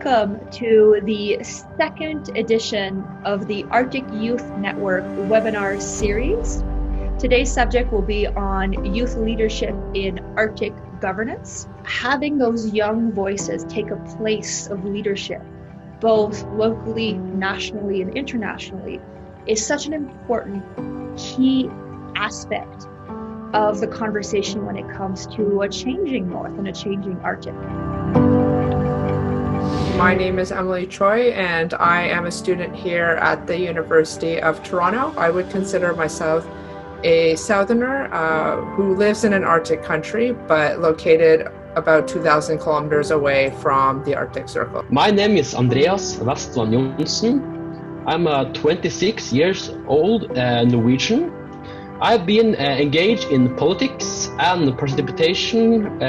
Welcome to the second edition of the Arctic Youth Network webinar series. Today's subject will be on youth leadership in Arctic governance. Having those young voices take a place of leadership, both locally, nationally, and internationally, is such an important key aspect of the conversation when it comes to a changing North and a changing Arctic. My name is Emily Choi, and I am a student here at the University of Toronto. I would consider myself a Southerner who lives in an Arctic country, but located about 2,000 kilometers away from the Arctic Circle. My name is Andreas Westland Johnsen. I'm a 26 years old Norwegian. I've been engaged in politics and participation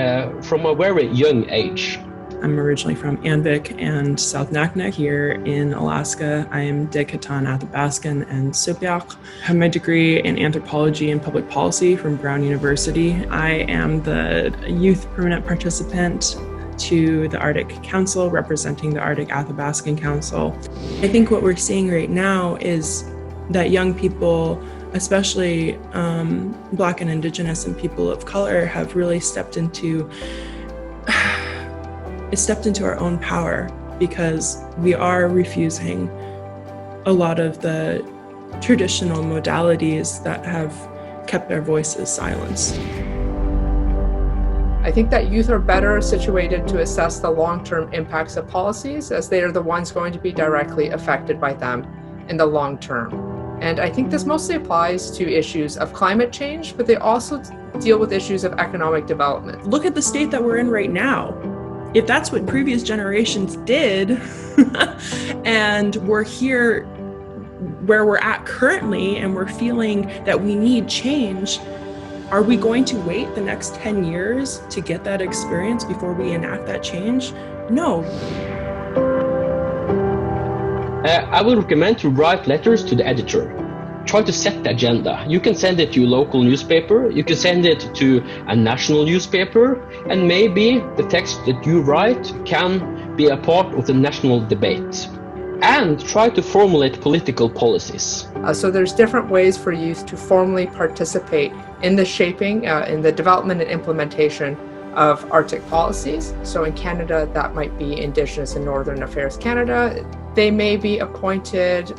from a very young age. I'm originally from Anvik and South Naknek here in Alaska. I am Dekatan Athabaskan and Sipyak. I have my degree in anthropology and public policy from Brown University. I am the youth permanent participant to the Arctic Council, representing the Arctic Athabaskan Council. I think what we're seeing right now is that young people, especially Black and Indigenous and people of color, have really stepped into our own power, because we are refusing a lot of the traditional modalities that have kept our voices silenced. I think that youth are better situated to assess the long-term impacts of policies, as they are the ones going to be directly affected by them in the long term. And I think this mostly applies to issues of climate change, but they also deal with issues of economic development. Look at the state that we're in right now. If that's what previous generations did, and we're here where we're at currently, and we're feeling that we need change, are we going to wait the next 10 years to get that experience before we enact that change? No. I would recommend to write letters to the editor. Try to set the agenda. You can send it to a local newspaper, you can send it to a national newspaper, and maybe the text that you write can be a part of the national debate. And try to formulate political policies. So there's different ways for youth to formally participate in the shaping, in the development and implementation of Arctic policies. So in Canada, that might be Indigenous and Northern Affairs Canada. They may be appointed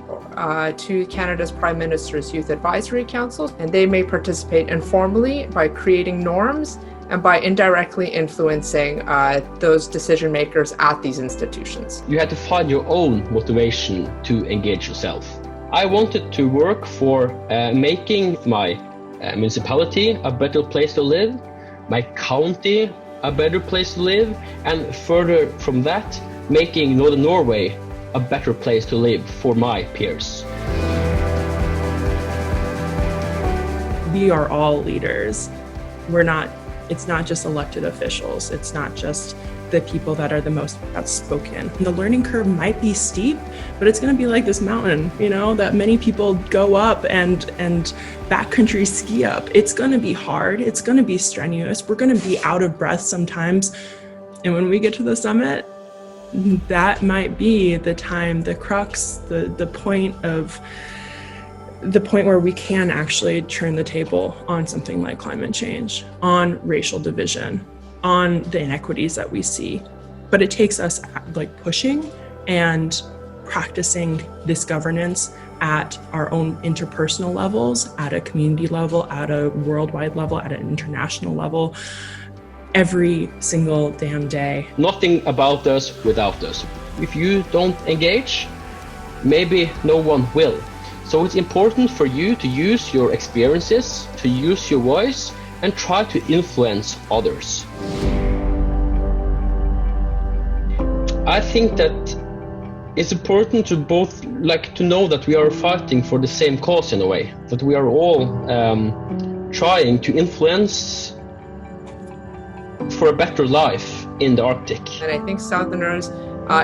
to Canada's Prime Minister's Youth Advisory Council, and they may participate informally by creating norms and by indirectly influencing those decision makers at these institutions. You have to find your own motivation to engage yourself. I wanted to work for making my municipality a better place to live, my county a better place to live, and further from that, making Northern Norway a better place to live for my peers. We are all leaders. It's not just elected officials. It's not just the people that are the most outspoken. The learning curve might be steep, but it's going to be like this mountain, that many people go up and backcountry ski up. It's going to be hard. It's going to be strenuous. We're going to be out of breath sometimes. And when we get to the summit, that might be the time, the crux, the point where we can actually turn the table on something like climate change, on racial division, on the inequities that we see. But it takes us pushing and practicing this governance at our own interpersonal levels, at a community level, at a worldwide level, at an international level, every single damn day. Nothing about us without us. If you don't engage, maybe no one will. So it's important for you to use your experiences, to use your voice, and try to influence others. I think that it's important to both to know that we are fighting for the same cause in a way, that we are all trying to influence for a better life in the Arctic. And I think Southerners,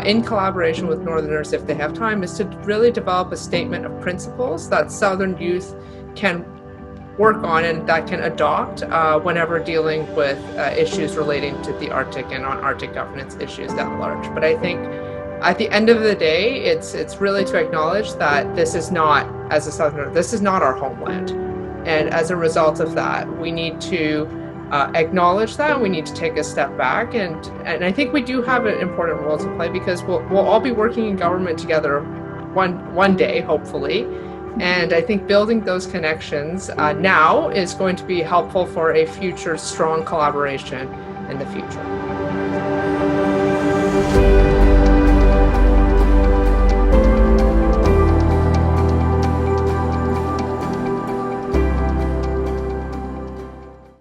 in collaboration with Northerners, if they have time, is to really develop a statement of principles that Southern youth can work on and that can adopt whenever dealing with issues relating to the Arctic and on Arctic governance issues at large. But I think At the end of the day, it's really to acknowledge that this is not, as a Southerner, this is not our homeland. And as a result of that, we need to acknowledge that. We need to take a step back. And I think we do have an important role to play, because we'll all be working in government together one day, hopefully. And I think building those connections now is going to be helpful for a future strong collaboration in the future.